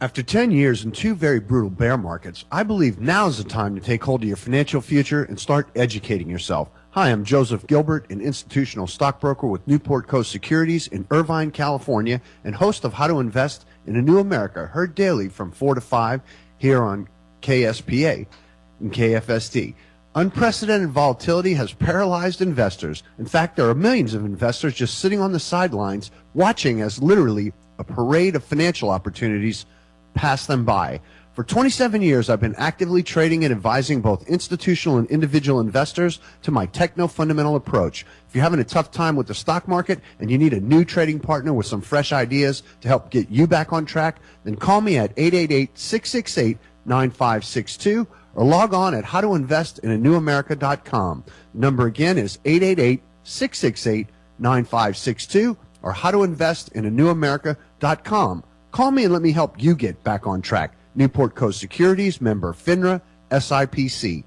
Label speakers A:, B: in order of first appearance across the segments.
A: After 10 years and two very brutal bear markets, I believe now's the time to take hold of your financial future and start educating yourself. Hi, I'm Joseph Gilbert, an institutional stockbroker with Newport Coast Securities in Irvine, California, and host of How to Invest in a New America, heard daily from 4 to 5 here on KSPA and KFST. Unprecedented volatility has paralyzed investors. In fact, there are millions of investors just sitting on the sidelines watching as literally a parade of financial opportunities pass them by. For 27 years, I've been actively trading and advising both institutional and individual investors to my techno-fundamental approach. If you're having a tough time with the stock market and you need a new trading partner with some fresh ideas to help get you back on track, then call me at 888-668-9562 or log on at howtoinvestinanewamerica.com. The number again is 888-668-9562 or howtoinvestinanewamerica.com. Call me and let me help you get back on track. Newport Coast Securities, member FINRA, SIPC.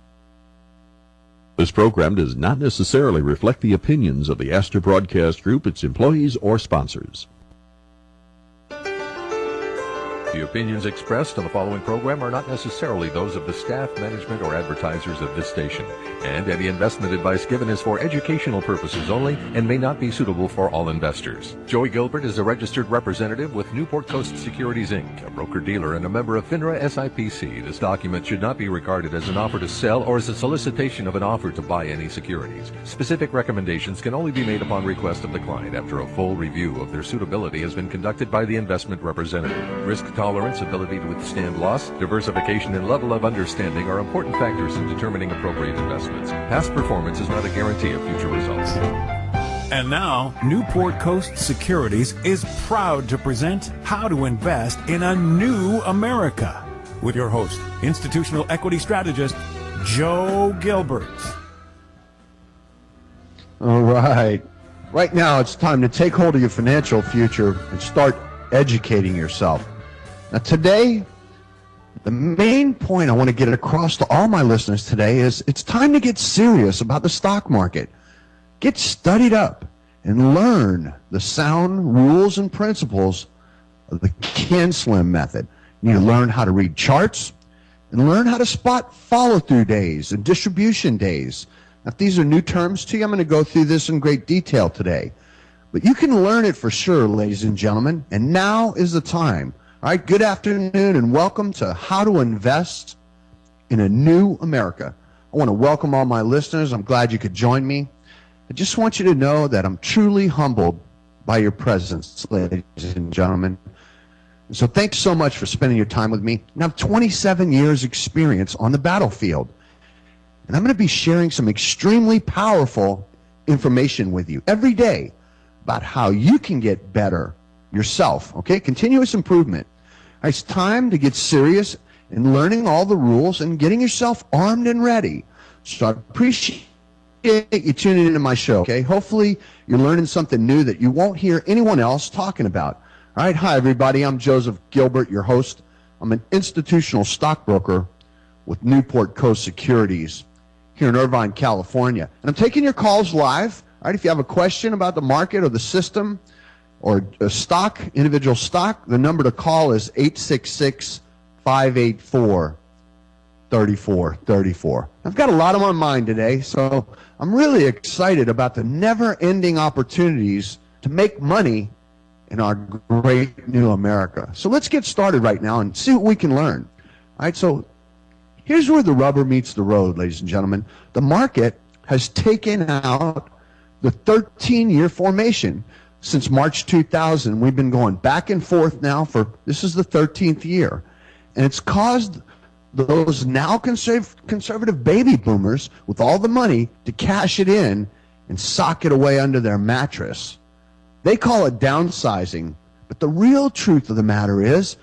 B: This program does not necessarily reflect the opinions of the Astor Broadcast Group, its employees, or sponsors.
C: The opinions expressed on the following program are not necessarily those of the staff, management, or advertisers of this station, and any investment advice given is for educational purposes only and may not be suitable for all investors. Joey Gilbert is a registered representative with Newport Coast Securities, Inc., a broker-dealer and a member of FINRA SIPC. This document should not be regarded as an offer to sell or as a solicitation of an offer to buy any securities. Specific recommendations can only be made upon request of the client after a full review of their suitability has been conducted by the investment representative. Risk tolerance, ability to withstand loss, diversification, and level of understanding are important factors in determining appropriate investments. Past performance is not a guarantee of future results.
D: And now, Newport Coast Securities is proud to present How to Invest in a New America with your host, institutional equity strategist, Joe Gilbert.
A: All right. Right now, it's time to take hold of your financial future and start educating yourself. Now today, the main point I want to get across to all my listeners today is it's time to get serious about the stock market. Get studied up and learn the sound rules and principles of the CANSLIM method. You need to learn how to read charts and learn how to spot follow-through days and distribution days. Now, if these are new terms to you, I'm going to go through this in great detail today. But you can learn it for sure, ladies and gentlemen, and now is the time. All right, good afternoon and welcome to How to Invest in a New America. I want to welcome all my listeners. I'm glad you could join me. I just want you to know that I'm truly humbled by your presence, ladies and gentlemen. So thanks so much for spending your time with me. And I have 27 years experience on the battlefield. And I'm going to be sharing some extremely powerful information with you every day about how you can get better yourself, okay? Continuous improvement. It's time to get serious in learning all the rules and getting yourself armed and ready. So I appreciate you tuning into my show, okay? Hopefully you're learning something new that you won't hear anyone else talking about. All right, hi everybody. I'm Joseph Gilbert, your host. I'm an institutional stockbroker with Newport Coast Securities here in Irvine, California. And I'm taking your calls live. All right, if you have a question about the market or the system, or a stock, individual stock, the number to call is 866-584-3434. I've got a lot on my mind today, so I'm really excited about the never-ending opportunities to make money in our great new America. So let's get started right now and see what we can learn. All right, so here's where the rubber meets the road, ladies and gentlemen. The market has taken out the 13-year formation. Since March 2000, we've been going back and forth now for, this is the 13th year. And it's caused those now conservative baby boomers with all the money to cash it in and sock it away under their mattress. They call it downsizing, but the real truth of the matter is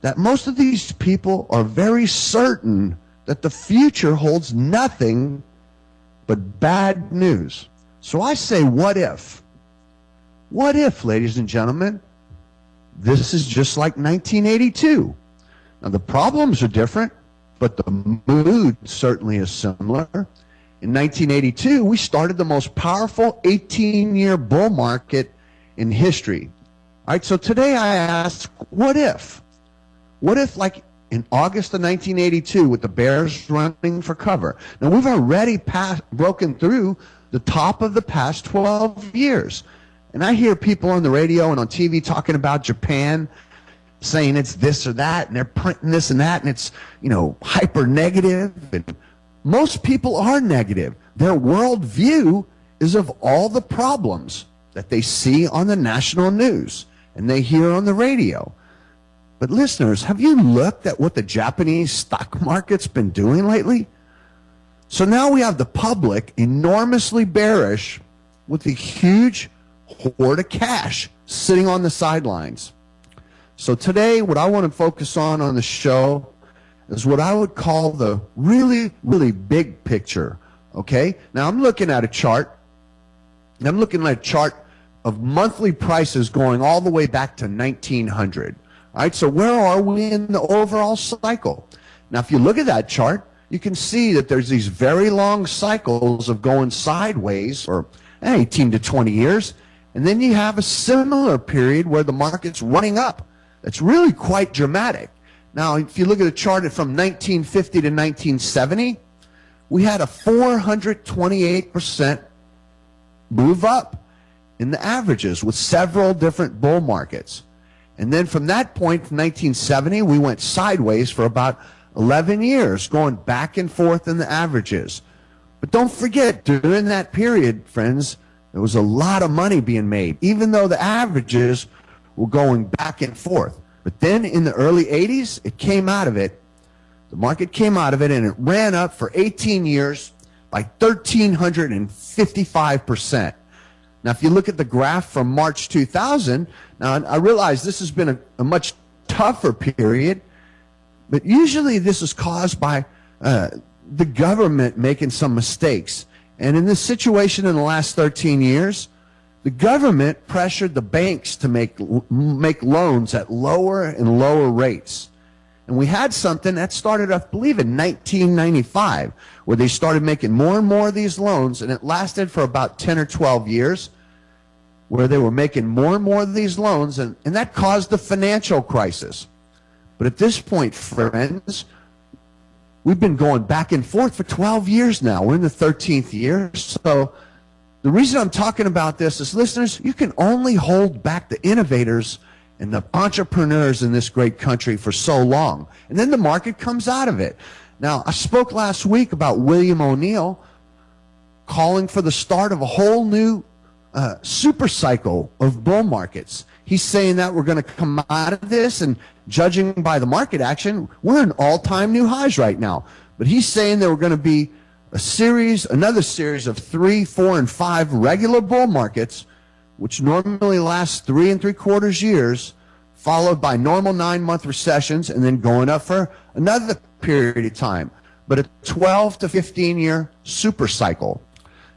A: that most of these people are very certain that the future holds nothing but bad news. So I say, what if? What if, ladies and gentlemen, this is just like 1982? Now, the problems are different, but the mood certainly is similar. In 1982, we started the most powerful 18-year bull market in history. All right, so today I ask, what if? What if, like in August of 1982, with the bears running for cover? Now, we've already broken through the top of the past 12 years. And I hear people on the radio and on TV talking about Japan, saying it's this or that, and they're printing this and that, and it's, hyper negative. And most people are negative. Their worldview is of all the problems that they see on the national news and they hear on the radio. But listeners, have you looked at what the Japanese stock market's been doing lately? So now we have the public enormously bearish with a huge hoard of cash sitting on the sidelines. So today, what I want to focus on the show is what I would call the really, really big picture, okay? Now, I'm looking at a chart, and I'm looking at a chart of monthly prices going all the way back to 1900. All right, so where are we in the overall cycle? Now, if you look at that chart, you can see that there's these very long cycles of going sideways for 18 to 20 years, and then you have a similar period where the market's running up. It's really quite dramatic. Now, if you look at a chart from 1950 to 1970, we had a 428% move up in the averages with several different bull markets. And then from that point, from 1970, we went sideways for about 11 years, going back and forth in the averages. But don't forget, during that period, friends, there was a lot of money being made, even though the averages were going back and forth. But then in the early 80s, it came out of it. The market came out of it, and it ran up for 18 years by 1,355%. Now, if you look at the graph from March 2000, now I realize this has been a much tougher period, but usually this is caused by the government making some mistakes. And in this situation in the last 13 years, the government pressured the banks to make loans at lower and lower rates. And we had something that started, I believe, in 1995, where they started making more and more of these loans, and it lasted for about 10 or 12 years, where they were making more and more of these loans, and that caused the financial crisis. But at this point, friends, we've been going back and forth for 12 years now. We're in the 13th year. So the reason I'm talking about this is, listeners, you can only hold back the innovators and the entrepreneurs in this great country for so long. And then the market comes out of it. Now, I spoke last week about William O'Neill calling for the start of a whole new super cycle of bull markets. He's saying that we're going to come out of this, and judging by the market action, we're in all-time new highs right now. But he's saying that we're going to be another series of 3, 4, and 5 regular bull markets, which normally last 3 3/4 years, followed by normal 9-month recessions, and then going up for another period of time. But a 12 to 15-year super cycle.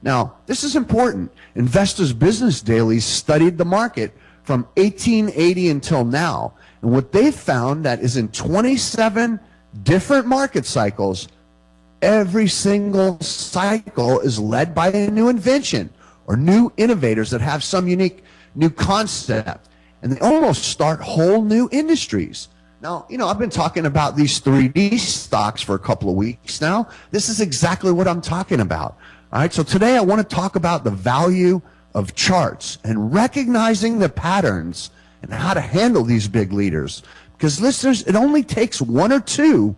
A: Now, this is important. Investors Business Daily studied the market from 1880 until now. And what they found that is in 27 different market cycles, every single cycle is led by a new invention or new innovators that have some unique new concept. And they almost start whole new industries. Now, I've been talking about these 3D stocks for a couple of weeks now. This is exactly what I'm talking about. All right, so today I want to talk about the value of charts and recognizing the patterns and how to handle these big leaders. Because, listeners, it only takes 1 or 2,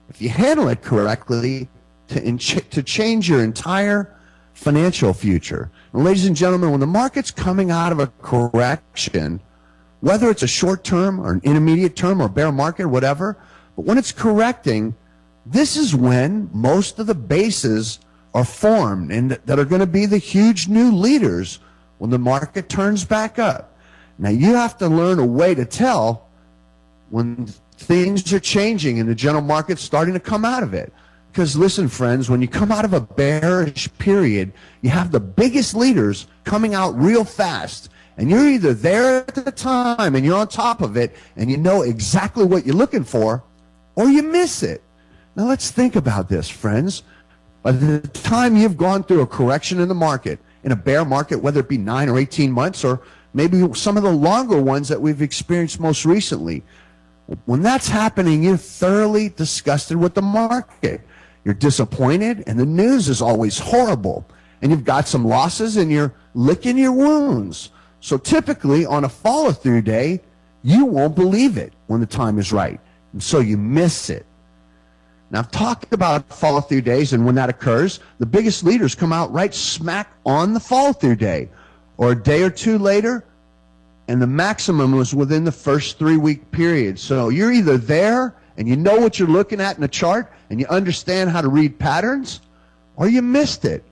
A: if you handle it correctly, to change your entire financial future. And ladies and gentlemen, when the market's coming out of a correction, whether it's a short term or an intermediate term or bear market or whatever, but when it's correcting, this is when most of the bases are formed and that are going to be the huge new leaders when the market turns back up. Now, you have to learn a way to tell when things are changing and the general market's starting to come out of it. Because listen, friends, when you come out of a bearish period, you have the biggest leaders coming out real fast. And you're either there at the time and you're on top of it and you know exactly what you're looking for, or you miss it. Now, let's think about this, friends. By the time you've gone through a correction in the market, in a bear market, whether it be 9 or 18 months, or maybe some of the longer ones that we've experienced most recently, When that's happening, you're thoroughly disgusted with the market. You're disappointed, and the news is always horrible. And you've got some losses, and you're licking your wounds. So typically, on a follow-through day, you won't believe it when the time is right. And so you miss it. Now, I've talked about follow-through days, and when that occurs, the biggest leaders come out right smack on the follow-through day, or a day or two later, and the maximum was within the first 3-week period. So you're either there, and you know what you're looking at in the chart, and you understand how to read patterns, or you missed it.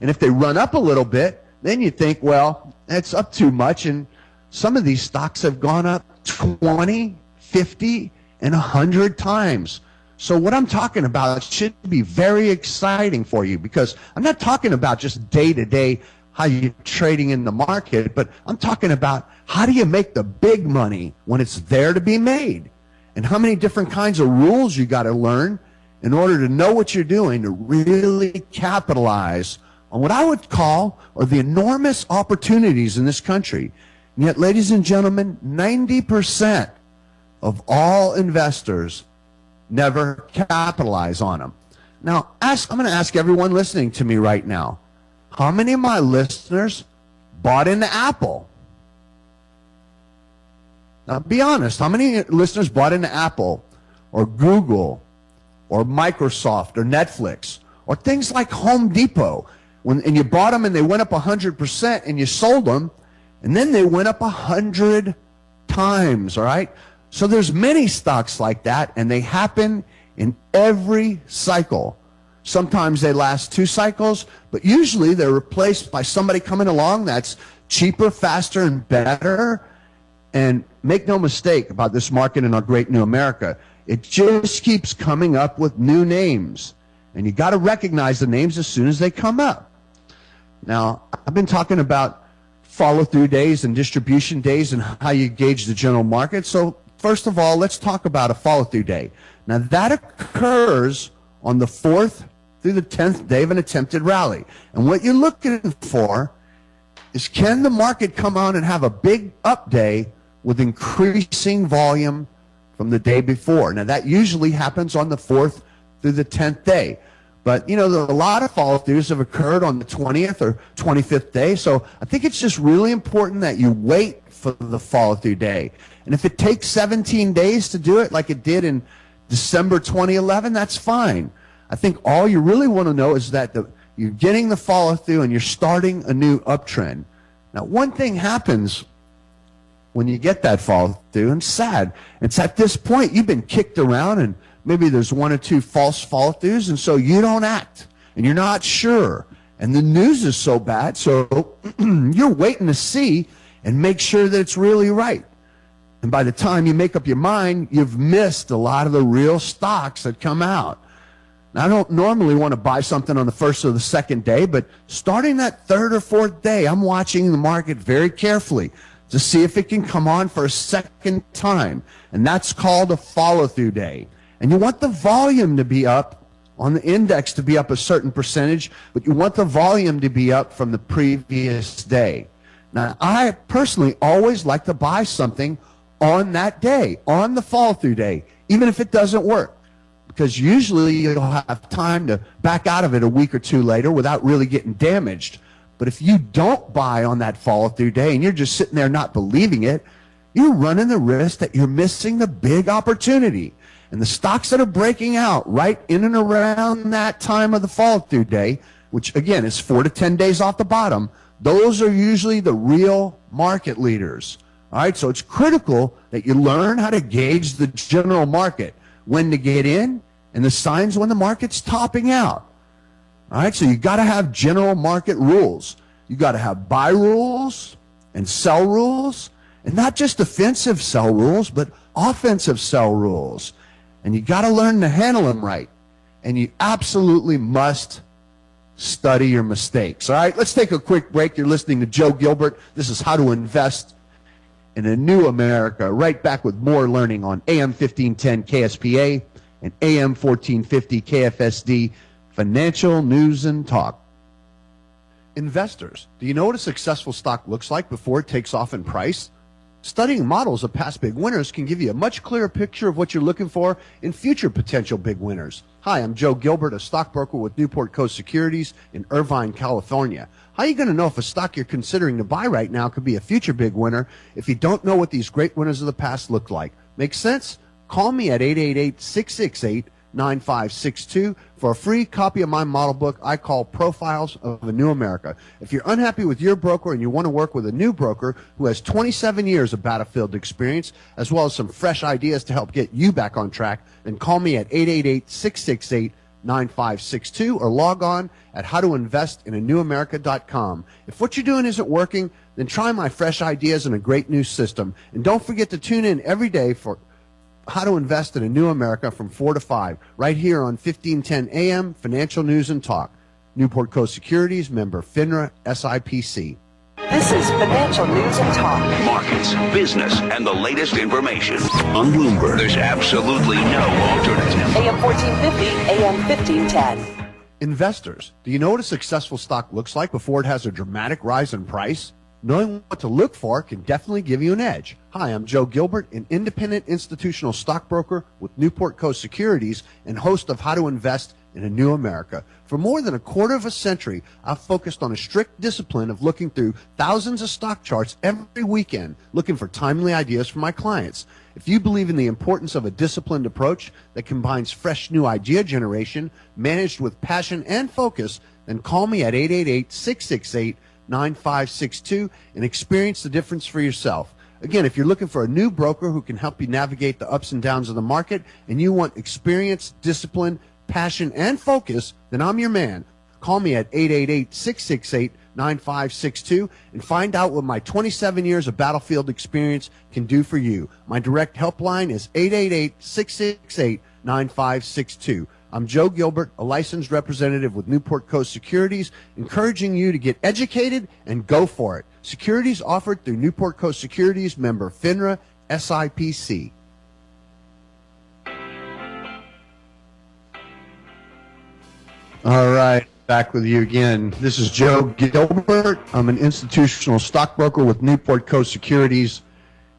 A: And if they run up a little bit, then you think, well, that's up too much, and some of these stocks have gone up 20, 50, and 100 times. So what I'm talking about should be very exciting for you, because I'm not talking about just day-to-day how you're trading in the market, but I'm talking about how do you make the big money when it's there to be made, and how many different kinds of rules you got to learn in order to know what you're doing to really capitalize on what I would call are the enormous opportunities in this country. And yet, ladies and gentlemen, 90% of all investors never capitalize on them. Now, I'm going to ask everyone listening to me right now, how many of my listeners bought into Apple? Now, be honest, how many listeners bought into Apple or Google or Microsoft or Netflix or things like Home Depot? And you bought them and they went up 100%, and you sold them, and then they went up 100 times, all right? So there's many stocks like that, and they happen in every cycle. Sometimes they last 2 cycles, but usually they're replaced by somebody coming along that's cheaper, faster, and better. And make no mistake about this market in our great new America. It just keeps coming up with new names. And you got to recognize the names as soon as they come up. Now, I've been talking about follow-through days and distribution days and how you gauge the general market. So first of all, let's talk about a follow-through day. Now, that occurs on the 4th through the 10th day of an attempted rally. And what you're looking for is, can the market come on and have a big up day with increasing volume from the day before? Now, that usually happens on the 4th through the 10th day. But, you know, a lot of follow-throughs have occurred on the 20th or 25th day. So I think it's just really important that you wait for the follow-through day. And if it takes 17 days to do it like it did in December 2011, that's fine. I think all you really want to know is that you're getting the follow-through and you're starting a new uptrend. Now, one thing happens when you get that follow-through, and it's sad. It's at this point you've been kicked around, and maybe there's 1 or 2 false follow-throughs, and so you don't act, and you're not sure. And the news is so bad, so you're waiting to see and make sure that it's really right. And by the time you make up your mind, you've missed a lot of the real stocks that come out. Now, I don't normally want to buy something on the first or the second day, but starting that 3rd or 4th day, I'm watching the market very carefully to see if it can come on for a second time. And that's called a follow-through day. And you want the volume to be up on the index, to be up a certain percentage, but you want the volume to be up from the previous day. Now, I personally always like to buy something on that day, on the follow-through day, even if it doesn't work, because usually you'll have time to back out of it a week or 2 later without really getting damaged. But if you don't buy on that follow-through day and you're just sitting there not believing it, you're running the risk that you're missing the big opportunity. And the stocks that are breaking out right in and around that time of the follow-through day, which again is 4 to 10 days off the bottom, those are usually the real market leaders. All right, so it's critical that you learn how to gauge the general market, when to get in, and the signs when the market's topping out. All right, so you got to have general market rules. You got to have buy rules and sell rules, and not just defensive sell rules, but offensive sell rules. And you got to learn to handle them right. And you absolutely must study your mistakes. All right, let's take a quick break. You're listening to Joe Gilbert. This is How to Invest in a New America. Right back with more learning on AM 1510 KSPA and AM 1450 KFSD, Financial News and Talk. Investors, do you know what a successful stock looks like before it takes off in price? Studying models of past big winners can give you a much clearer picture of what you're looking for in future potential big winners. Hi, I'm Joe Gilbert, a stockbroker with Newport Coast Securities in Irvine, California. How are you going to know if a stock you're considering to buy right now could be a future big winner if you don't know what these great winners of the past look like? Make sense? Call me at 888-668-9562 for a free copy of my model book I call Profiles of a New America. If you're unhappy with your broker and you want to work with a new broker who has 27 years of battlefield experience, as well as some fresh ideas to help get you back on track, then call me at 888-668-9562 or log on at howtoinvestinanewamerica.com. If what you're doing isn't working, then try my fresh ideas and a great new system. And don't forget to tune in every day for How to Invest in a New America from 4 to 5, right here on 1510 AM, Financial News and Talk. Newport Coast Securities, member FINRA, SIPC.
E: This is Financial News and Talk.
F: Markets, business, and the latest information. On Bloomberg, there's absolutely no alternative.
E: AM 1450, AM 1510.
A: Investors, do you know what a successful stock looks like before it has a dramatic rise in price? Knowing what to look for can definitely give you an edge. Hi, I'm Joe Gilbert, an independent institutional stockbroker with Newport Coast Securities and host of How to Invest in a New America. For more than a quarter of a century, I've focused on a strict discipline of looking through thousands of stock charts every weekend, looking for timely ideas for my clients. If you believe in the importance of a disciplined approach that combines fresh new idea generation, managed with passion and focus, then call me at 888-668-9562 and experience the difference for yourself. Again, if you're looking for a new broker who can help you navigate the ups and downs of the market and you want experience, discipline, passion, and focus, then I'm your man. Call me at 888-668-9562 and find out what my 27 years of battlefield experience can do for you. My direct helpline is 888-668-9562. I'm Joe Gilbert, a licensed representative with Newport Coast Securities, encouraging you to get educated and go for it. Securities offered through Newport Coast Securities, member FINRA, SIPC. All right, back with you again. This is Joe Gilbert. I'm an institutional stockbroker with Newport Coast Securities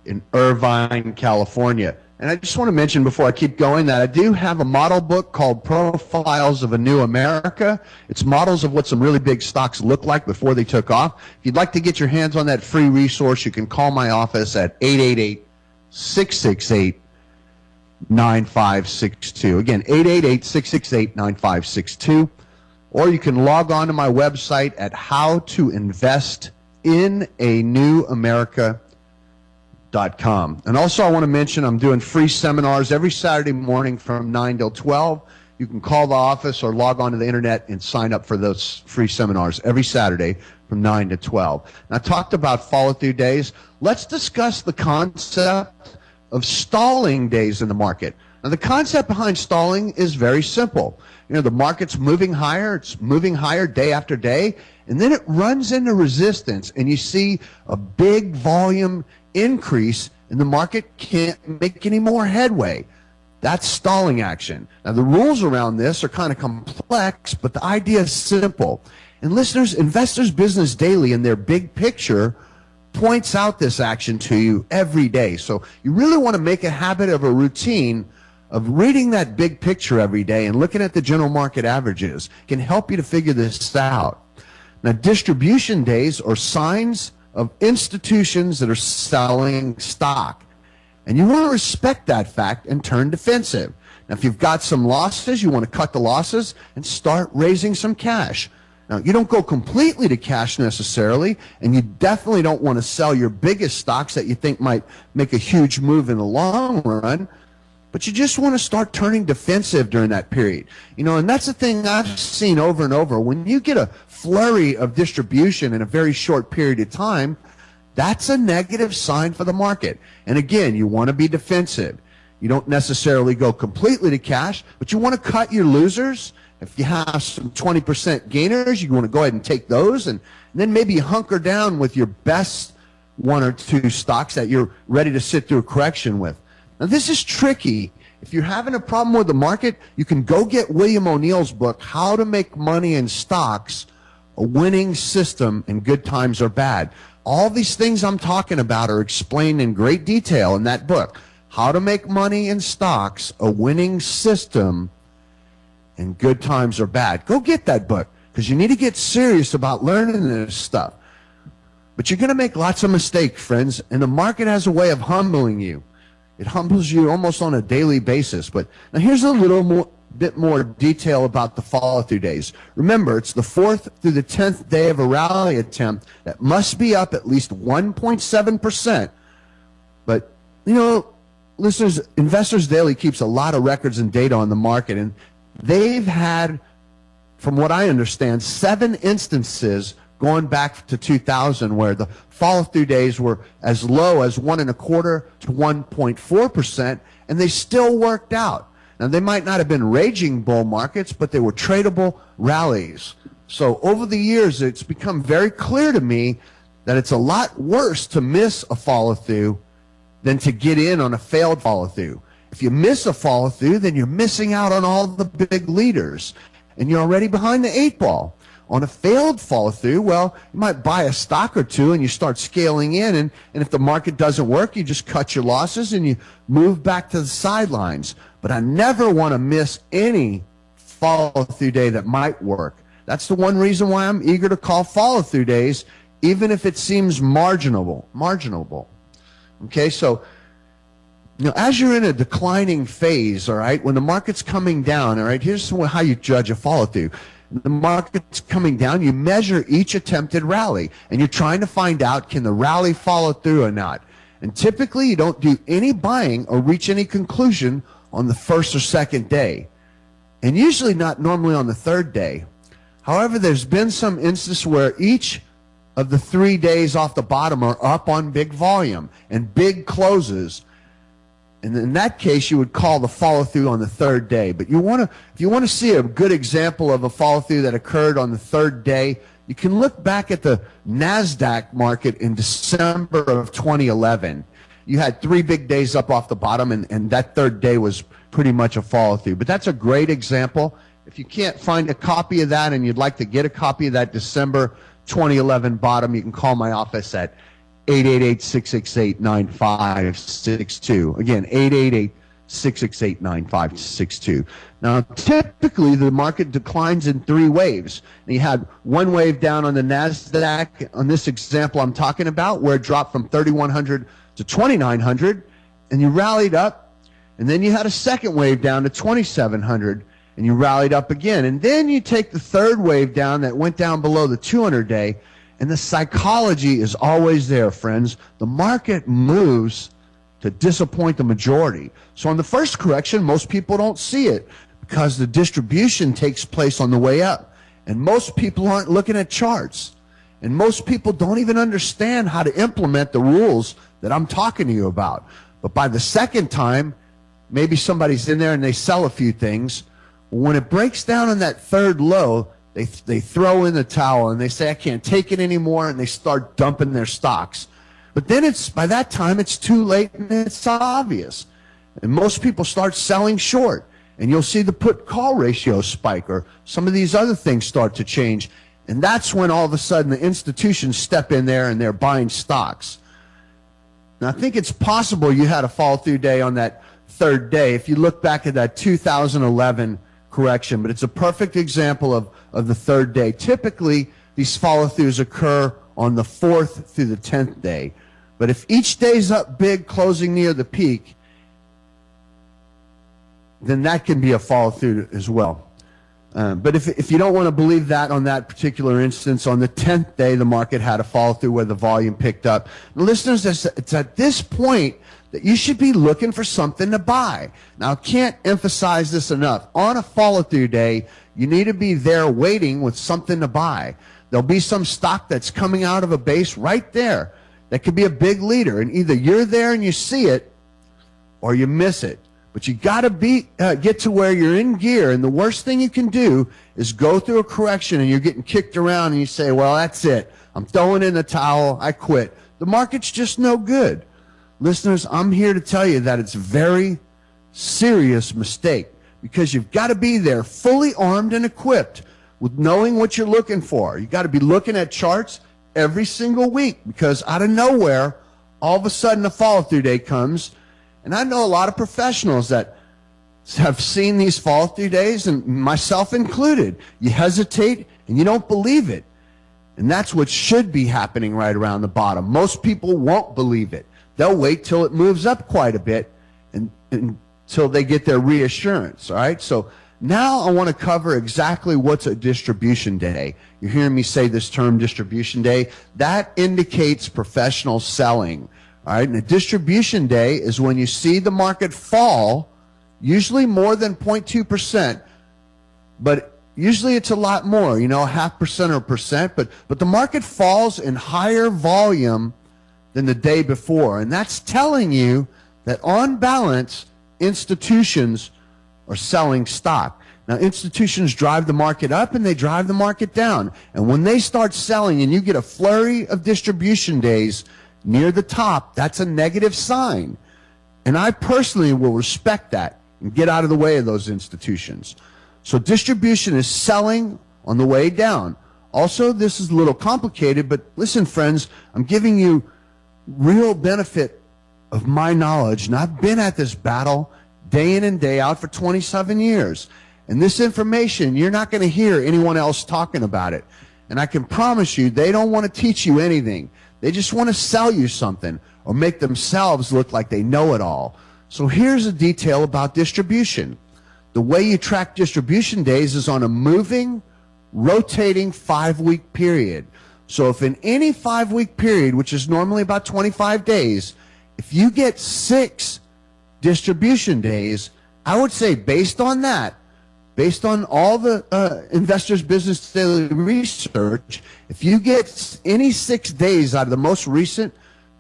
A: in Irvine, California. And I just want to mention before I keep going that I do have a model book called Profiles of a New America. It's models of what some really big stocks look like before they took off. If you'd like to get your hands on that free resource, you can call my office at 888-668-9562. Again, 888-668-9562. Or you can log on to my website at howtoinvestinanewamerica.com. And also I want to mention I'm doing free seminars every Saturday morning from 9 till 12. You can call the office or log on to the internet and sign up for those free seminars every Saturday from 9 to 12. And I talked about follow-through days. Let's discuss the concept of stalling days in the market. Now, the concept behind stalling is very simple. You know, the market's moving higher. It's moving higher day after day. And then it runs into resistance, and you see a big volume increase, and the market can't make any more headway. That's stalling action. Now, the rules around this are kind of complex, but the idea is simple. And listeners, Investors Business Daily in their big picture points out this action to you every day. So you really want to make a habit of a routine of reading that big picture every day and looking at the general market averages. Can help you to figure this out. Now, distribution days are signs of institutions that are selling stock. And you want to respect that fact and turn defensive. Now, if you've got some losses, you want to cut the losses and start raising some cash. Now, you don't go completely to cash necessarily, and you definitely don't want to sell your biggest stocks that you think might make a huge move in the long run. But you just want to start turning defensive during that period. You know, and that's the thing I've seen over and over. When you get a flurry of distribution in a very short period of time, that's a negative sign for the market. And again, you want to be defensive. You don't necessarily go completely to cash, but you want to cut your losers. If you have some 20% gainers, you want to go ahead and take those, and then maybe hunker down with your best one or two stocks that you're ready to sit through a correction with. Now, this is tricky. If you're having a problem with the market, you can go get William O'Neill's book, How to Make Money in Stocks, A Winning System in Good Times or Bad. All these things I'm talking about are explained in great detail in that book, How to Make Money in Stocks, A Winning System in Good Times or Bad. Go get that book, because you need to get serious about learning this stuff. But you're going to make lots of mistakes, friends, and the market has a way of humbling you. It humbles you almost on a daily basis. But now here's a bit more detail about the follow-through days. Remember, it's the 4th through the 10th day of a rally attempt that must be up at least 1.7%. But, you know, listeners, Investors Daily keeps a lot of records and data on the market, and they've had, from what I understand, 7 instances going back to 2000 where the follow-through days were as low as 1.25% to 1.4%, and they still worked out. Now, they might not have been raging bull markets, but they were tradable rallies. So over the years, it's become very clear to me that it's a lot worse to miss a follow-through than to get in on a failed follow-through. If you miss a follow-through, then you're missing out on all the big leaders, and you're already behind the 8 ball. On a failed follow-through, well, you might buy a stock or two and you start scaling in, and if the market doesn't work, you just cut your losses and you move back to the sidelines. But I never want to miss any follow-through day that might work. That's the one reason why I'm eager to call follow-through days, even if it seems marginable. Okay, so you know, as you're in a declining phase, all right, when the market's coming down, all right, here's how you judge a follow-through. The market's coming down, you measure each attempted rally, and you're trying to find out, can the rally follow through or not? And typically, you don't do any buying or reach any conclusion on the first or second day, and usually not normally on the third day. However, there's been some instances where each of the 3 days off the bottom are up on big volume and big closes. And in that case, you would call the follow-through on the third day. But if you want to see a good example of a follow-through that occurred on the third day, you can look back at the NASDAQ market in December of 2011. You had 3 big days up off the bottom, and that third day was pretty much a follow-through. But that's a great example. If you can't find a copy of that and you'd like to get a copy of that December 2011 bottom, you can call my office at 888-668-9562. Again, 888-668-9562. Now, typically, the market declines in 3 waves. And you had one wave down on the NASDAQ, on this example I'm talking about, where it dropped from 3,100 to 2,900, and you rallied up. And then you had a second wave down to 2,700, and you rallied up again. And then you take the third wave down that went down below the 200-day, and the psychology is always there, friends. The market moves to disappoint the majority. So on the first correction, most people don't see it because the distribution takes place on the way up. And most people aren't looking at charts. And most people don't even understand how to implement the rules that I'm talking to you about. But by the second time, maybe somebody's in there and they sell a few things. When it breaks down on that third low, they throw in the towel and they say, I can't take it anymore, and they start dumping their stocks. But then by that time, it's too late and it's obvious. And most people start selling short, and you'll see the put-call ratio spike, or some of these other things start to change. And that's when all of a sudden the institutions step in there and they're buying stocks. Now, I think it's possible you had a fall-through day on that third day if you look back at that 2011 correction, but it's a perfect example of the third day. Typically, these follow-throughs occur on the 4th through the 10th day. But if each day's up big, closing near the peak, then that can be a follow-through as well. But if you don't want to believe that on that particular instance, on the 10th day, the market had a follow-through where the volume picked up. And listeners, it's at this point that you should be looking for something to buy. Now, I can't emphasize this enough. On a follow-through day, you need to be there waiting with something to buy. There'll be some stock that's coming out of a base right there that could be a big leader, and either you're there and you see it or you miss it. But you got to get to where you're in gear, and the worst thing you can do is go through a correction and you're getting kicked around and you say, well, that's it. I'm throwing in the towel. I quit. The market's just no good. Listeners, I'm here to tell you that it's a very serious mistake, because you've got to be there fully armed and equipped with knowing what you're looking for. You've got to be looking at charts, every single week because out of nowhere, all of a sudden a follow-through day comes. And I know a lot of professionals that have seen these follow-through days, and myself included. You hesitate and you don't believe it. And that's what should be happening right around the bottom. Most people won't believe it. They'll wait till it moves up quite a bit until they get their reassurance, all right? So now I want to cover exactly what's a distribution day. You're hearing me say this term, distribution day. That indicates professional selling, all right? And a distribution day is when you see the market fall, usually more than 0.2%, but usually it's a lot more, 0.5% or 1%, but the market falls in higher volume than the day before. And that's telling you that on balance, institutions are selling stock. Now, institutions drive the market up and they drive the market down. And when they start selling and you get a flurry of distribution days near the top, that's a negative sign. And I personally will respect that and get out of the way of those institutions. So distribution is selling on the way down. Also, this is a little complicated, but listen, friends, I'm giving you real benefit of my knowledge, and I've been at this battle day in and day out for 27 years. And this information, you're not going to hear anyone else talking about it. And I can promise you, they don't want to teach you anything. They just want to sell you something or make themselves look like they know it all. So here's a detail about distribution. The way you track distribution days is on a moving, rotating 5-week period. So if in any 5-week period, which is normally about 25 days, if you get 6 distribution days, I would say based on that, based on all the Investors Business Daily research, if you get any 6 days out of the most recent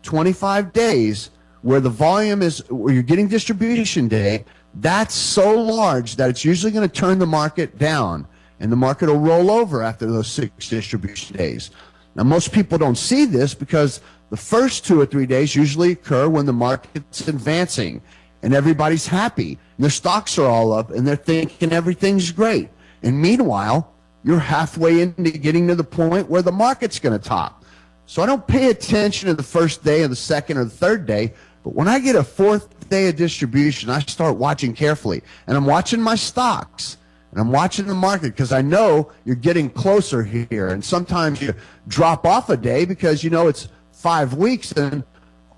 A: 25 days where the volume is, where you're getting distribution day, that's so large that it's usually going to turn the market down, and the market will roll over after those 6 distribution days. Now, most people don't see this because the first 2 or 3 days usually occur when the market's advancing and everybody's happy. And their stocks are all up and they're thinking everything's great. And meanwhile, you're halfway into getting to the point where the market's going to top. So I don't pay attention to the first day or the second or the third day, but when I get a 4th day of distribution, I start watching carefully. And I'm watching my stocks. And I'm watching the market because I know you're getting closer here. And sometimes you drop off a day because it's 5 weeks and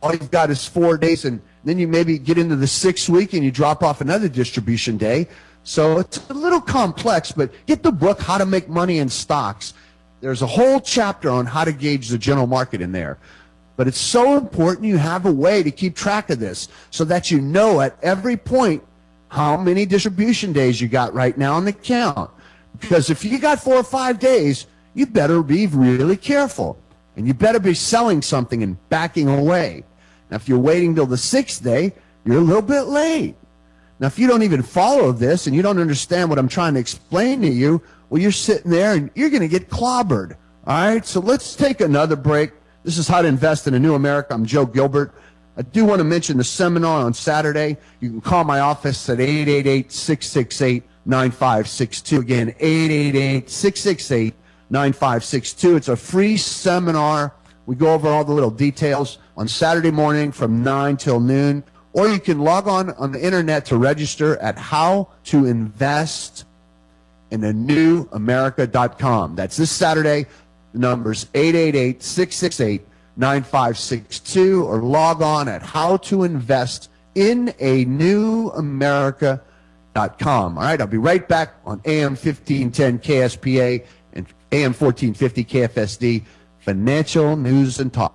A: all you've got is 4 days. And then you maybe get into the 6th week and you drop off another distribution day. So it's a little complex, but get the book, How to Make Money in Stocks. There's a whole chapter on how to gauge the general market in there. But it's so important you have a way to keep track of this so that you know at every point how many distribution days you got right now on the count. Because if you got 4 or 5 days, you better be really careful. And you better be selling something and backing away. Now, if you're waiting till the 6th day, you're a little bit late. Now, if you don't even follow this and you don't understand what I'm trying to explain to you, well, you're sitting there and you're going to get clobbered. All right, so let's take another break. This is How to Invest in a New America. I'm Joe Gilbert. I do want to mention the seminar on Saturday. You can call my office at 888-668-9562. Again, 888-668-9562. It's a free seminar. We go over all the little details on Saturday morning from 9 till noon. Or you can log on the internet to register at howtoinvestinanewamerica.com. That's this Saturday. The number's 888-668-9562, or log on at howtoinvestinanewamerica.com. All right, I'll be right back on AM 1510 KSPA and AM 1450 KFSD, Financial News and Talk.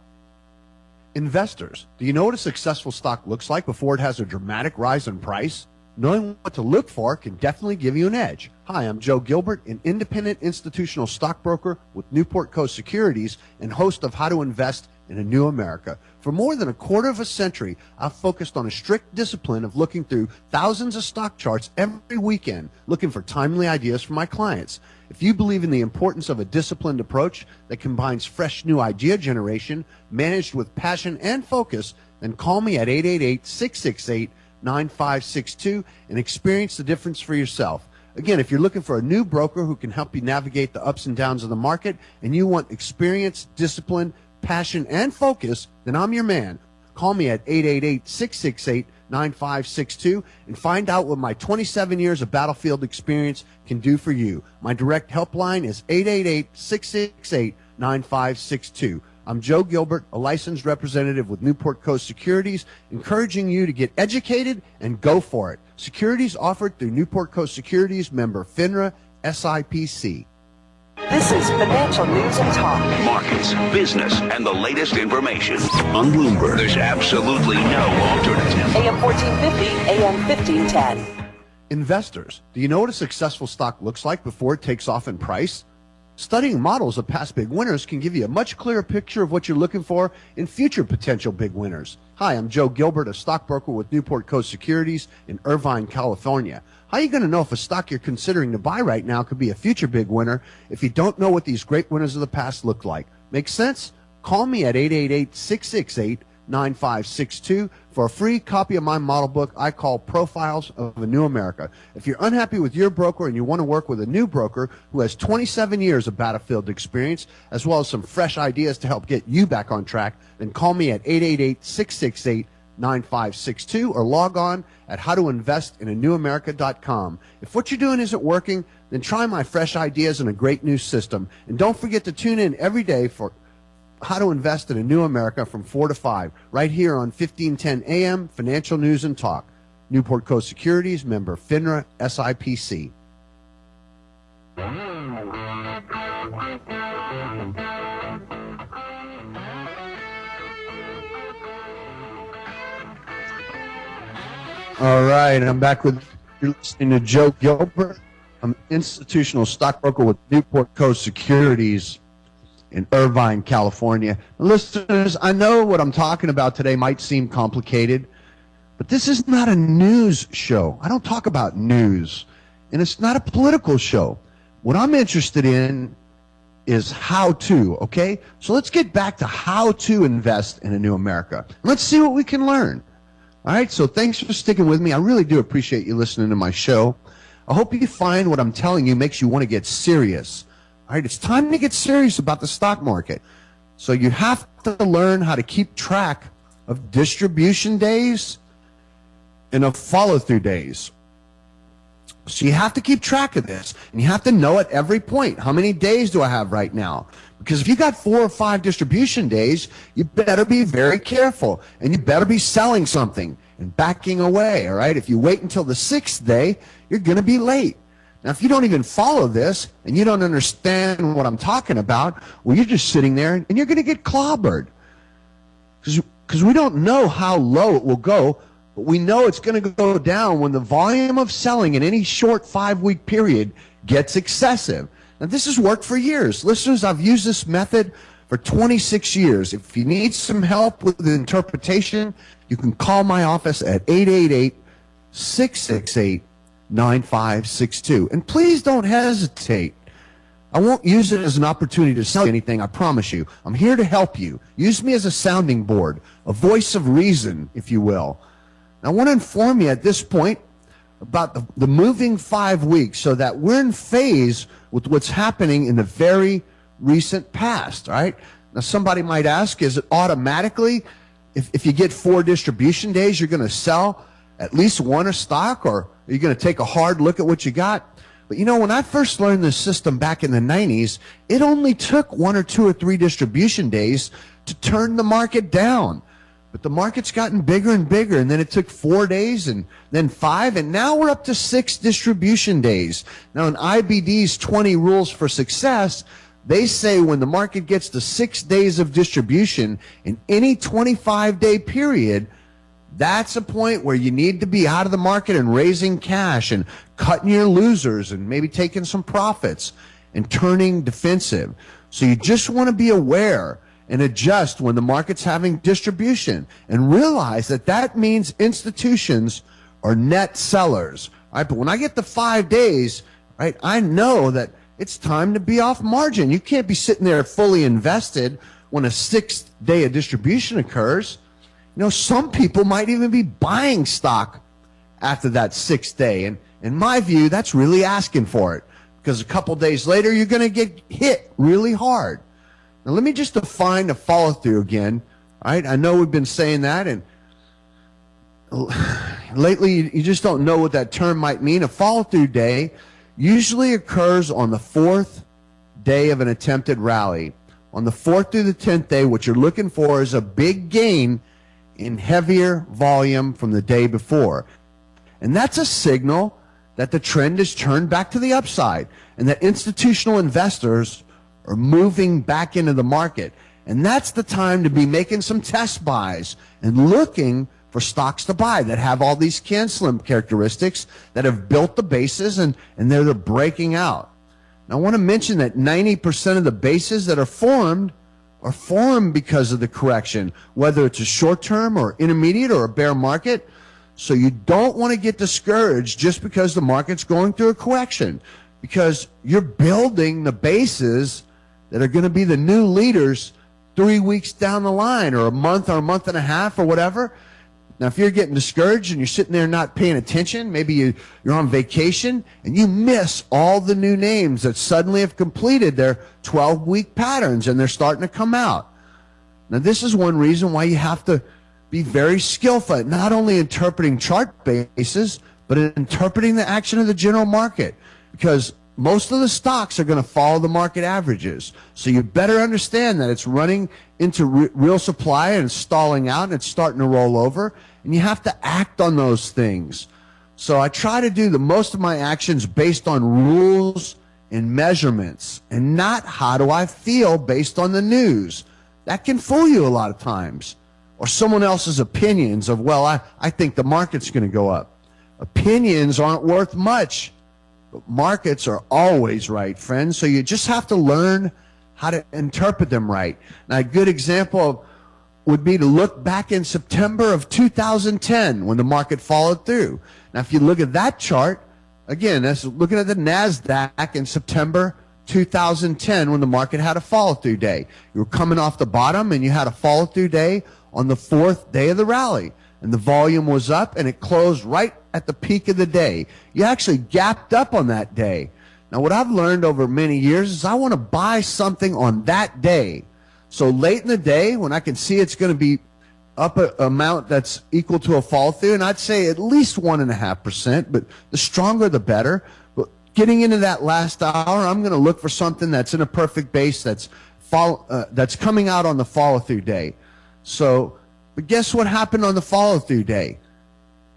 A: Investors, do you know what a successful stock looks like before it has a dramatic rise in price? Knowing what to look for can definitely give you an edge. Hi, I'm Joe Gilbert, an independent institutional stockbroker with Newport Coast Securities and host of How to Invest in a New America. For more than a quarter of a century, I've focused on a strict discipline of looking through thousands of stock charts every weekend, looking for timely ideas for my clients. If you believe in the importance of a disciplined approach that combines fresh new idea generation, managed with passion and focus, then call me at 888-668-9562 and experience the difference for yourself. Again, if you're looking for a new broker who can help you navigate the ups and downs of the market and you want experience, discipline, passion, and focus, then I'm your man. Call me at 888-668-9562 and find out what my 27 years of battlefield experience can do for you. My direct helpline is 888-668-9562. I'm Joe Gilbert, a licensed representative with Newport Coast Securities, encouraging you to get educated and go for it. Securities offered through Newport Coast Securities, member FINRA, SIPC.
E: This is Financial News and Talk.
F: Markets, business, and the latest information on Bloomberg. There's absolutely no alternative.
E: AM 1450, AM 1510.
A: Investors, do you know what a successful stock looks like before it takes off in price? Studying models of past big winners can give you a much clearer picture of what you're looking for in future potential big winners. Hi, I'm Joe Gilbert, a stockbroker with Newport Coast Securities in Irvine, California. How are you going to know if a stock you're considering to buy right now could be a future big winner if you don't know what these great winners of the past look like? Make sense? Call me at 888-668-9562 for a free copy of my model book I call Profiles of a New America. If you're unhappy with your broker and you want to work with a new broker who has 27 years of battlefield experience as well as some fresh ideas to help get you back on track, then call me at 888-668-9562 or log on at howtoinvestinanewamerica.com. If what you're doing isn't working, then try my fresh ideas and a great new system. And don't forget to tune in every day for How to Invest in a New America from 4 to 5, right here on 1510 AM, Financial News and Talk. Newport Coast Securities, member FINRA, SIPC. All right, I'm back with you're listening to Joe Gilbert. I'm an institutional stockbroker with Newport Coast Securities in Irvine, California. Listeners, I know what I'm talking about today might seem complicated, but this is not a news show. I don't talk about news, and it's not a political show. What I'm interested in is how to, okay? So let's get back to how to invest in a new America. Let's see what we can learn. All right, so thanks for sticking with me. I really do appreciate you listening to my show. I hope you find what I'm telling you makes you want to get serious. All right, it's time to get serious about the stock market. So you have to learn how to keep track of distribution days and of follow-through days. So you have to keep track of this, and you have to know at every point, how many days do I have right now? Because if you got 4 or 5 distribution days, you better be very careful, and you better be selling something and backing away, all right? If you wait until the 6th day, you're going to be late. Now, if you don't even follow this and you don't understand what I'm talking about, well, you're just sitting there and you're going to get clobbered. Because we don't know how low it will go, but we know it's going to go down when the volume of selling in any short 5-week period gets excessive. Now, this has worked for years. Listeners, I've used this method for 26 years. If you need some help with the interpretation, you can call my office at 888-668-9562. And please don't hesitate. I won't use it as an opportunity to sell anything, I promise you. I'm here to help you. Use me as a sounding board, a voice of reason, if you will. I want to inform you at this point about the moving 5 weeks so that we're in phase with what's happening in the very recent past, all right? Now, somebody might ask, is it automatically, if you get 4 distribution days, you're going to sell at least one a stock, or are you going to take a hard look at what you got? But, you know, when I first learned this system back in the 90s, it only took 1 or 2 or 3 distribution days to turn the market down. But the market's gotten bigger and bigger, and then it took 4 days, and then 5, and now we're up to 6 distribution days. Now, in IBD's 20 rules for success, they say when the market gets to 6 days of distribution in any 25-day period, that's a point where you need to be out of the market and raising cash and cutting your losers and maybe taking some profits and turning defensive. So you just want to be aware and adjust when the market's having distribution, and realize that that means institutions are net sellers. All right, but when I get to 5 days, right, I know that it's time to be off margin. You can't be sitting there fully invested when a 6th day of distribution occurs. You know, some people might even be buying stock after that 6th day, and In my view, that's really asking for it, because a couple days later, you're going to get hit really hard. Now, let me just define the follow-through again. All right, I know we've been saying that, and lately you just don't know what that term might mean. A follow-through day usually occurs on the 4th day of an attempted rally. On the 4th through the 10th day, what you're looking for is a big gain in heavier volume from the day before. And that's a signal that the trend is turned back to the upside and that institutional investors are moving back into the market. And that's the time to be making some test buys and looking for stocks to buy that have all these CANSLIM characteristics, that have built the bases, and they're breaking out. Now, I want to mention that 90% of the bases that are formed because of the correction, whether it's a short-term or intermediate or a bear market. So you don't want to get discouraged just because the market's going through a correction, because you're building the bases that are going to be the new leaders 3 weeks down the line, or a month and a half or whatever. Now, if you're getting discouraged and you're sitting there not paying attention, maybe you're on vacation and you miss all the new names that suddenly have completed their 12-week patterns and they're starting to come out. Now, this is one reason why you have to be very skillful at not only interpreting chart bases, but in interpreting the action of the general market, because most of the stocks are going to follow the market averages. So you better understand that it's running into real supply and it's stalling out and it's starting to roll over, and you have to act on those things. So I try to do the most of my actions based on rules and measurements, and not how do I feel based on the news. That can fool you a lot of times. Or someone else's opinions of, well, I think the market's going to go up. Opinions aren't worth much, but markets are always right, friends. So you just have to learn how to interpret them right. Now, a good example would be to look back in September of 2010 when the market followed through. Now, if you look at that chart, again, that's looking at the NASDAQ in September 2010 when the market had a follow-through day. You were coming off the bottom and you had a follow-through day on the 4th day of the rally, and the volume was up and it closed right at the peak of the day. You actually gapped up on that day. Now, what I've learned over many years is I want to buy something on that day. So late in the day, when I can see it's going to be up an amount that's equal to a fall through, and I'd say at least 1.5%, but the stronger the better. But getting into that last hour, I'm going to look for something that's in a perfect base that's coming out on the follow-through day. So, but guess what happened on the follow-through day?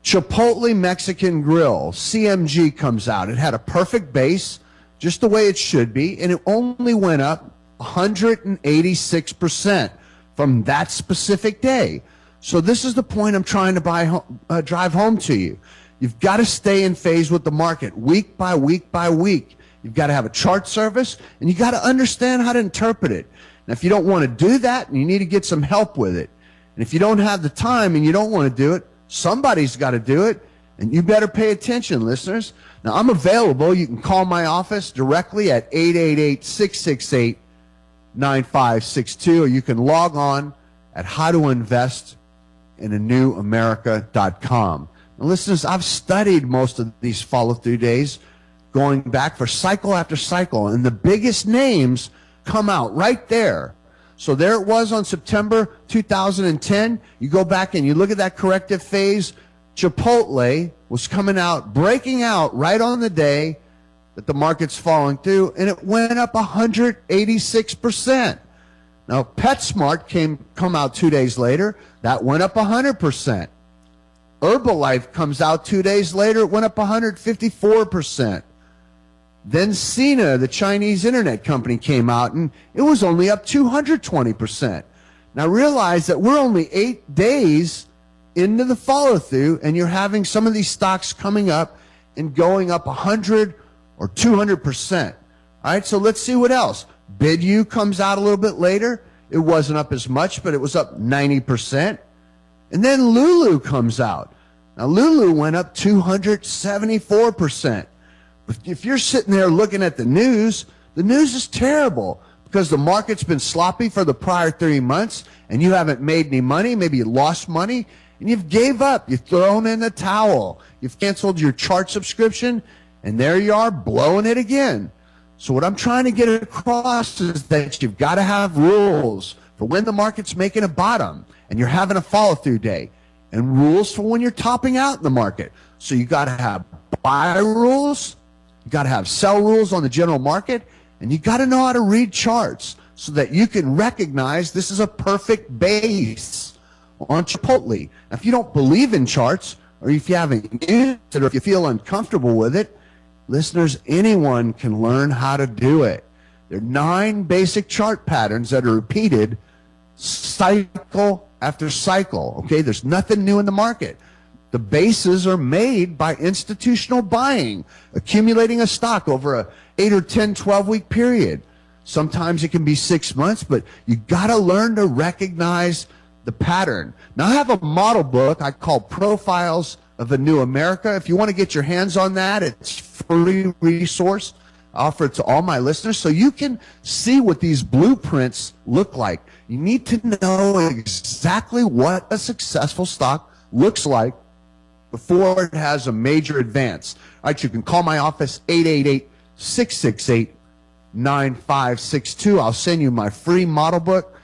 A: Chipotle Mexican Grill, CMG, comes out. It had a perfect base, just the way it should be, and it only went up 186% from that specific day. So this is the point I'm trying to drive home to you. You've got to stay in phase with the market week by week by week. You've got to have a chart service, and you've got to understand how to interpret it. Now, if you don't want to do that, and you need to get some help with it, and if you don't have the time and you don't want to do it, somebody's got to do it, and you better pay attention, listeners. Now, I'm available. You can call my office directly at 888-668-9562, or you can log on at howtoinvestinanewamerica.com. Now, listeners, I've studied most of these follow-through days going back for cycle after cycle, and the biggest names come out right there. So there it was on September 2010. You go back and you look at that corrective phase. Chipotle was coming out, breaking out right on the day that the market's falling through, and it went up 186%. Now, PetSmart come out 2 days later. That went up 100%. Herbalife comes out 2 days later. It went up 154%. Then Sina, the Chinese internet company, came out, and it was only up 220%. Now realize that we're only 8 days into the follow-through, and you're having some of these stocks coming up and going up 100 or 200%. All right, so let's see what else. BidU comes out a little bit later. It wasn't up as much, but it was up 90%. And then Lulu comes out. Now Lulu went up 274%. If you're sitting there looking at the news is terrible because the market's been sloppy for the prior 3 months and you haven't made any money. Maybe you lost money, and you've gave up. You've thrown in the towel. You've canceled your chart subscription, and there you are blowing it again. So what I'm trying to get across is that you've got to have rules for when the market's making a bottom and you're having a follow-through day, and rules for when you're topping out in the market. So you got to have buy rules, you got to have sell rules on the general market, and you got to know how to read charts so that you can recognize this is a perfect base on Chipotle. Now, if you don't believe in charts, or if you haven't used it, or if you feel uncomfortable with it, listeners, anyone can learn how to do it. There are 9 basic chart patterns that are repeated cycle after cycle. Okay, there's nothing new in the market. The bases are made by institutional buying, accumulating a stock over a 8 or 10, 12-week period. Sometimes it can be 6 months, but you got to learn to recognize the pattern. Now, I have a model book I call Profiles of a New America. If you want to get your hands on that, it's a free resource. I offer it to all my listeners so you can see what these blueprints look like. You need to know exactly what a successful stock looks like before it has a major advance. All right, you can call my office, 888-668-9562. I'll send you my free model book,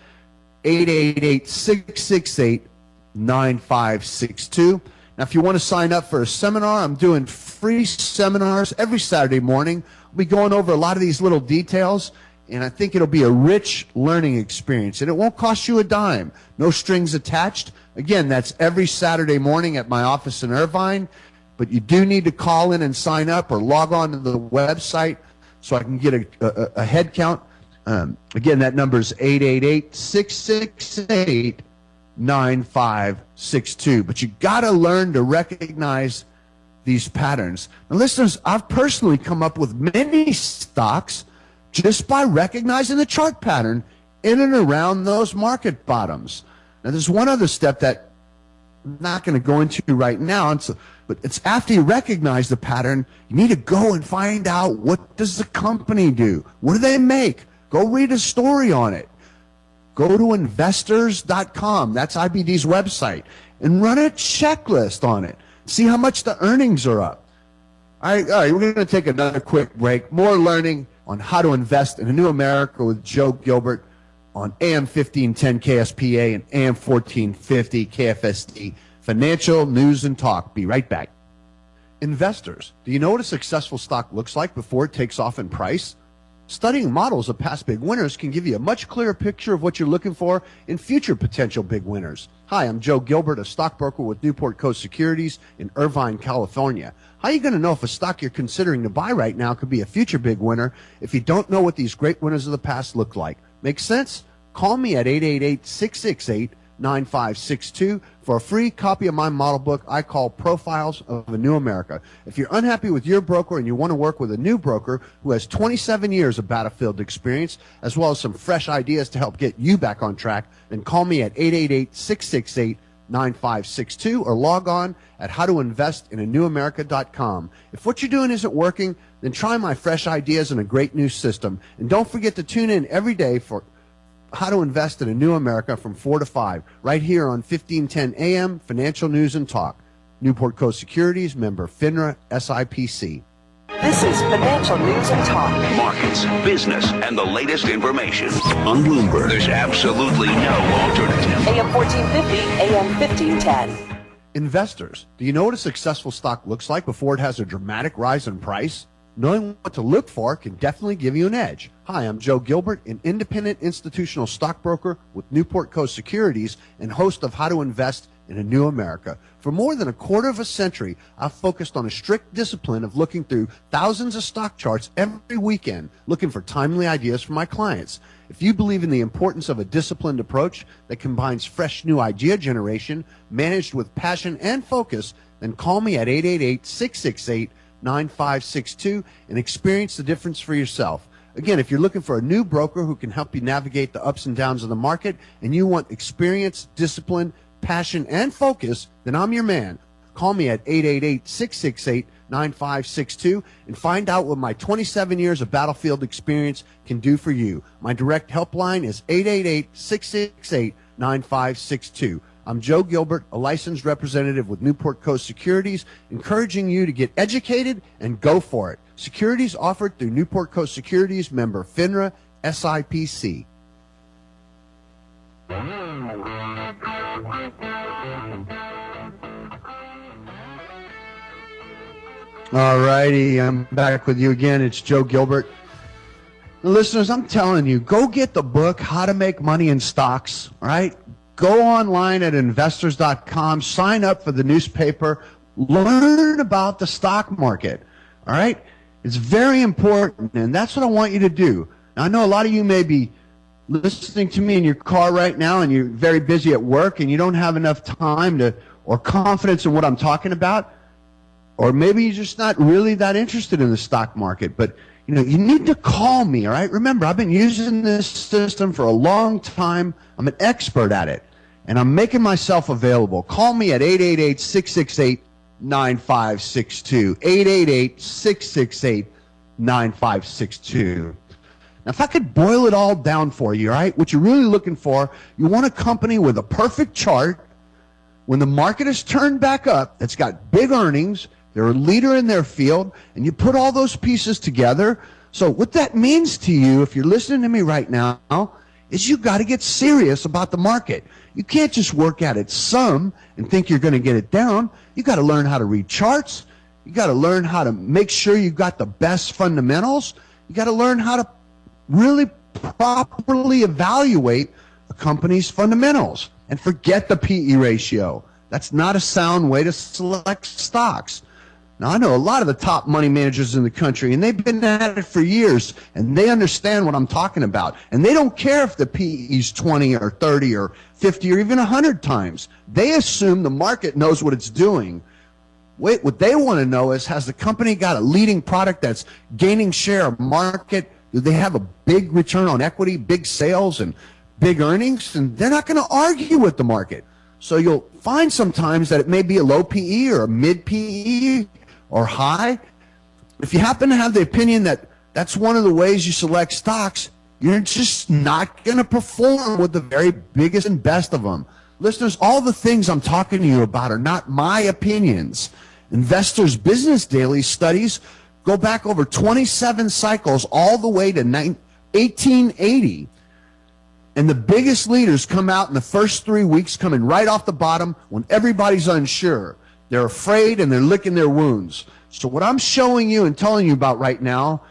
A: 888-668-9562. Now, if you want to sign up for a seminar, I'm doing free seminars every Saturday morning. We'll be going over a lot of these little details, and I think it'll be a rich learning experience, and it won't cost you a dime. No strings attached. Again, that's every Saturday morning at my office in Irvine, but you do need to call in and sign up or log on to the website so I can get a head count. Again, that number is 888-668-9562. But you got to learn to recognize these patterns. Now, listeners, I've personally come up with many stocks just by recognizing the chart pattern in and around those market bottoms. Now, there's one other step that I'm not going to go into right now, but it's after you recognize the pattern, you need to go and find out, what does the company do? What do they make? Go read a story on it. Go to investors.com, that's IBD's website, and run a checklist on it. See how much the earnings are up. All right, we're going to take another quick break. More learning on how to invest in a new America with Joe Gilbert on AM 1510 KSPA and AM 1450 KFSD. Financial News and Talk. Be right back. Investors, do you know what a successful stock looks like before it takes off in price? Studying models of past big winners can give you a much clearer picture of what you're looking for in future potential big winners. Hi, I'm Joe Gilbert, a stockbroker with Newport Coast Securities in Irvine, California. How are you going to know if a stock you're considering to buy right now could be a future big winner if you don't know what these great winners of the past look like? Make sense? Call me at 888-668-9562 for a free copy of my model book I call Profiles of a New America. If you're unhappy with your broker and you want to work with a new broker who has 27 years of battlefield experience, as well as some fresh ideas to help get you back on track, then call me at 888-668-9562 or log on at howtoinvestinanewamerica.com. If what you're doing isn't working, then try my fresh ideas and a great new system. And don't forget to tune in every day for How to Invest in a New America from 4 to 5, right here on 1510 AM, Financial News and Talk. Newport Coast Securities, member FINRA, SIPC.
E: This is Financial News and Talk.
F: Markets, business, and the latest information. On Bloomberg, there's absolutely no alternative.
E: AM 1450, AM 1510.
A: Investors, do you know what a successful stock looks like before it has a dramatic rise in price? Knowing what to look for can definitely give you an edge. Hi, I'm Joe Gilbert, an independent institutional stockbroker with Newport Coast Securities and host of How to Invest in a New America. For more than a quarter of a century, I've focused on a strict discipline of looking through thousands of stock charts every weekend, looking for timely ideas for my clients. If you believe in the importance of a disciplined approach that combines fresh new idea generation, managed with passion and focus, then call me at 888-668-9562 and experience the difference for yourself. Again, if you're looking for a new broker who can help you navigate the ups and downs of the market and you want experience, discipline, passion, and focus, then I'm your man. Call me at 888-668-9562 and find out what my 27 years of battlefield experience can do for you. My direct helpline is 888-668-9562. I'm Joe Gilbert, a licensed representative with Newport Coast Securities, encouraging you to get educated and go for it. Securities offered through Newport Coast Securities, member FINRA, SIPC. All righty, I'm back with you again. It's Joe Gilbert. Listeners, I'm telling you, go get the book, How to Make Money in Stocks, all right? Go online at investors.com, sign up for the newspaper, learn about the stock market, all right? It's very important, and that's what I want you to do. Now, I know a lot of you may be listening to me in your car right now, and you're very busy at work, and you don't have enough time to or confidence in what I'm talking about, or maybe you're just not really that interested in the stock market, but you know, you need to call me, all right? Remember, I've been using this system for a long time. I'm an expert at it, and I'm making myself available. Call me at 888-668-9562, 888-668-9562. Now, if I could boil it all down for you, all right, what you're really looking for, you want a company with a perfect chart. When the market is turned back up, that's got big earnings, they're a leader in their field, and you put all those pieces together. So what that means to you, if you're listening to me right now, is you got to get serious about the market. You can't just work at it some and think you're going to get it down. You got to learn how to read charts. You got to learn how to make sure you've got the best fundamentals. You got to learn how to really properly evaluate a company's fundamentals and forget the PE ratio. That's not a sound way to select stocks. Now, I know a lot of the top money managers in the country, and they've been at it for years, and they understand what I'm talking about. And they don't care if the PE is 20 or 30 or 50 or even 100 times. They assume the market knows what it's doing. Wait, what they want to know is, has the company got a leading product that's gaining share of market? Do they have a big return on equity, big sales, and big earnings? And they're not going to argue with the market. So you'll find sometimes that it may be a low PE or a mid PE or high. If you happen to have the opinion that that's one of the ways you select stocks, you're just not going to perform with the very biggest and best of them. Listeners, all the things I'm talking to you about are not my opinions. Investors Business Daily studies go back over 27 cycles all the way to 1880. And the biggest leaders come out in the first 3 weeks, coming right off the bottom when everybody's unsure. They're afraid and they're licking their wounds. So what I'm showing you and telling you about right now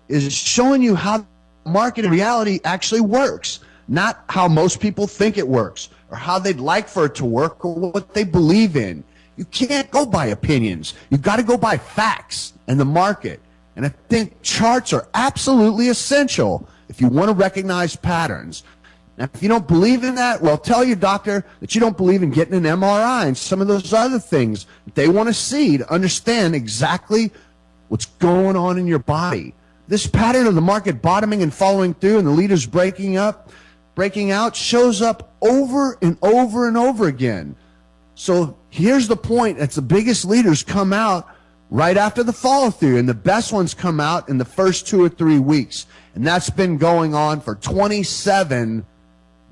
A: is showing you how the market in reality actually works, not how most people think it works or how they'd like for it to work or what they believe in. You can't go by opinions. You've got to go by facts and the market. And I think charts are absolutely essential if you want to recognize patterns. Now, if you don't believe in that, well, tell your doctor that you don't believe in getting an MRI and some of those other things that they want to see to understand exactly what's going on in your body. This pattern of the market bottoming and following through and the leaders breaking out shows up over and over and over again. So here's the point. It's the biggest leaders come out right after the follow through, and the best ones come out in the first 2 or 3 weeks. And that's been going on for 27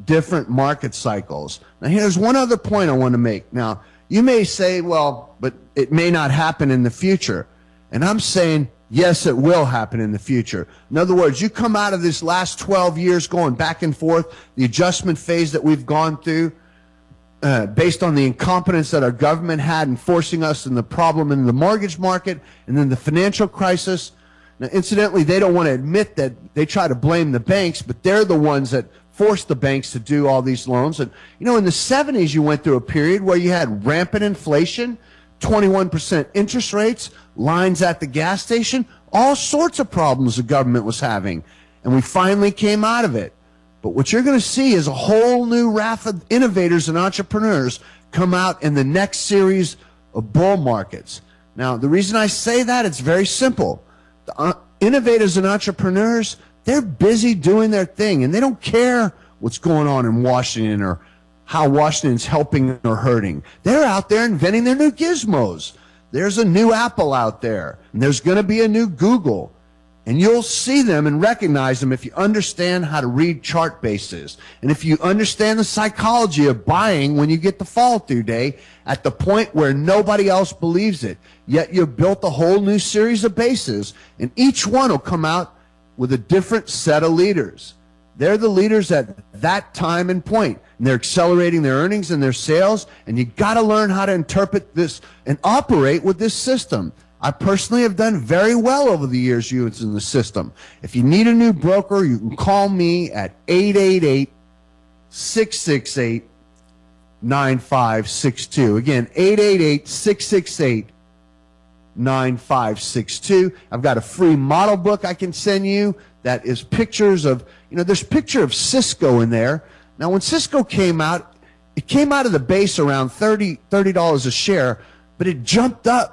A: different market cycles. Now, here's one other point I want to make. Now, you may say, well, but it may not happen in the future. And I'm saying, yes, it will happen in the future. In other words, you come out of this last 12 years going back and forth, the adjustment phase that we've gone through, based on the incompetence that our government had in forcing us in the problem in the mortgage market and then the financial crisis. Now, incidentally, they don't want to admit that they try to blame the banks, but they're the ones that forced the banks to do all these loans. And, you know, in the 70s, you went through a period where you had rampant inflation, 21% interest rates, lines at the gas station, all sorts of problems the government was having. And we finally came out of it. But what you're going to see is a whole new raft of innovators and entrepreneurs come out in the next series of bull markets. Now, the reason I say that, it's very simple. The innovators and entrepreneurs, they're busy doing their thing, and they don't care what's going on in Washington or how Washington's helping or hurting. They're out there inventing their new gizmos. There's a new Apple out there, and there's going to be a new Google. And you'll see them and recognize them if you understand how to read chart bases. And if you understand the psychology of buying when you get the fall through day at the point where nobody else believes it. Yet you've built a whole new series of bases, and each one will come out with a different set of leaders. They're the leaders at that time and point, and they're accelerating their earnings and their sales, and you got to learn how to interpret this and operate with this system. I personally have done very well over the years using the system. If you need a new broker, you can call me at 888-668-9562. Again, 888-668-9562. I've got a free model book I can send you that is pictures of, there's a picture of Cisco in there. Now, when Cisco came out, it came out of the base around $30 a share, but it jumped up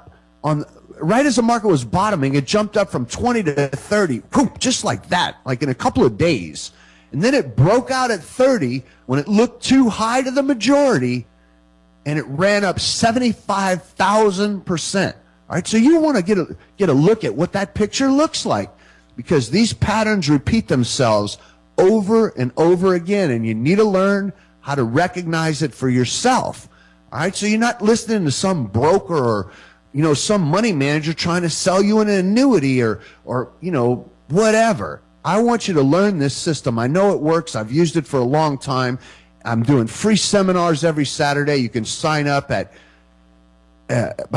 A: right as the market was bottoming, it jumped up from 20 to 30, just like that, like in a couple of days. And then it broke out at 30 when it looked too high to the majority, and it ran up 75,000%. All right, so you want to get a look at what that picture looks like, because these patterns repeat themselves over and over again, and you need to learn how to recognize it for yourself. All right, so you're not listening to some broker or some money manager trying to sell you an annuity or whatever. I want you to learn this system. I know it works. I've used it for a long time. I'm doing free seminars every Saturday. You can sign up by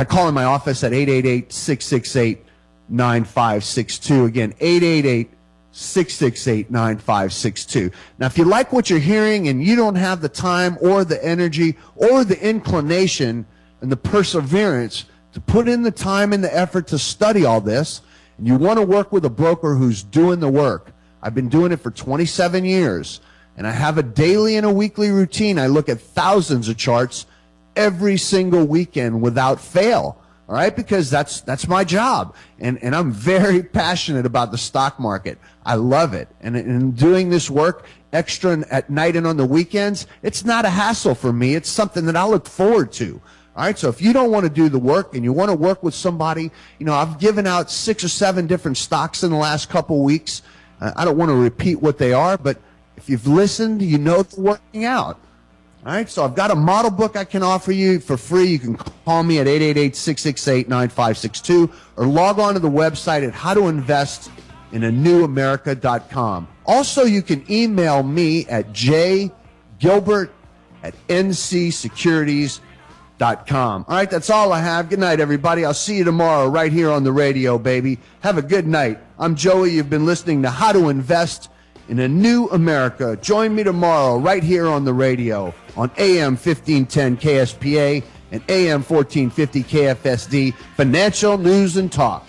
A: calling my office at 888-668-9562. Again, 888-668-9562. Now, if you like what you're hearing and you don't have the time or the energy or the inclination and the perseverance to put in the time and the effort to study all this, and you want to work with a broker who's doing the work. I've been doing it for 27 years, and I have a daily and a weekly routine. I look at thousands of charts every single weekend without fail, all right, because that's my job, and I'm very passionate about the stock market. I love it, and in doing this work extra at night and on the weekends, it's not a hassle for me. It's something that I look forward to. All right, so if you don't want to do the work and you want to work with somebody, I've given out 6 or 7 different stocks in the last couple weeks. I don't want to repeat what they are, but if you've listened, you know it's working out. All right, so I've got a model book I can offer you for free. You can call me at 888-668-9562 or log on to the website at howtoinvestinanewamerica.com. Also, you can email me at jgilbert@ncsecurities.com. All right, that's all I have. Good night, everybody. I'll see you tomorrow right here on the radio, baby. Have a good night. I'm Joey. You've been listening to How to Invest in a New America. Join me tomorrow right here on the radio on AM 1510 KSPA and AM 1450 KFSD. Financial News and Talk.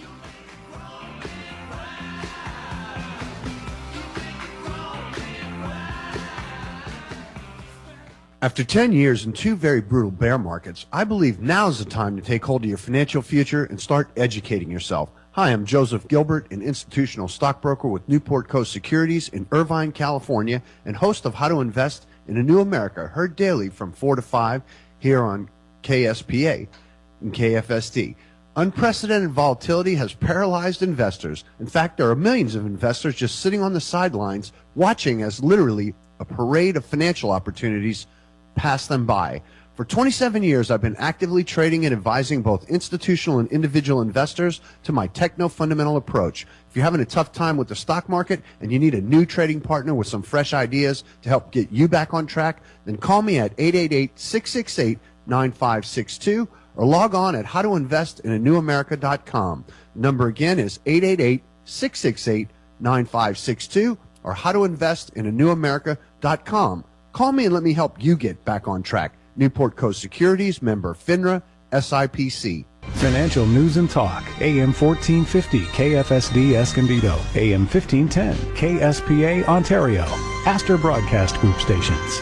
A: After 10 years and 2 very brutal bear markets, I believe now's the time to take hold of your financial future and start educating yourself. Hi, I'm Joseph Gilbert, an institutional stockbroker with Newport Coast Securities in Irvine, California, and host of How to Invest in a New America, heard daily from 4 to 5 here on KSPA and KFSD. Unprecedented volatility has paralyzed investors. In fact, there are millions of investors just sitting on the sidelines watching as literally a parade of financial opportunities pass them by. For 27 years, I've been actively trading and advising both institutional and individual investors to my techno-fundamental approach. If you're having a tough time with the stock market and you need a new trading partner with some fresh ideas to help get you back on track, then call me at 888-668-9562 or log on at howtoinvestinanewamerica.com. The number again is 888-668-9562 or howtoinvestinanewamerica.com. Call me and let me help you get back on track. Newport Coast Securities, member FINRA, SIPC.
D: Financial News and Talk, AM 1450 KFSD Escondido, AM 1510 KSPA Ontario, Astor Broadcast Group stations.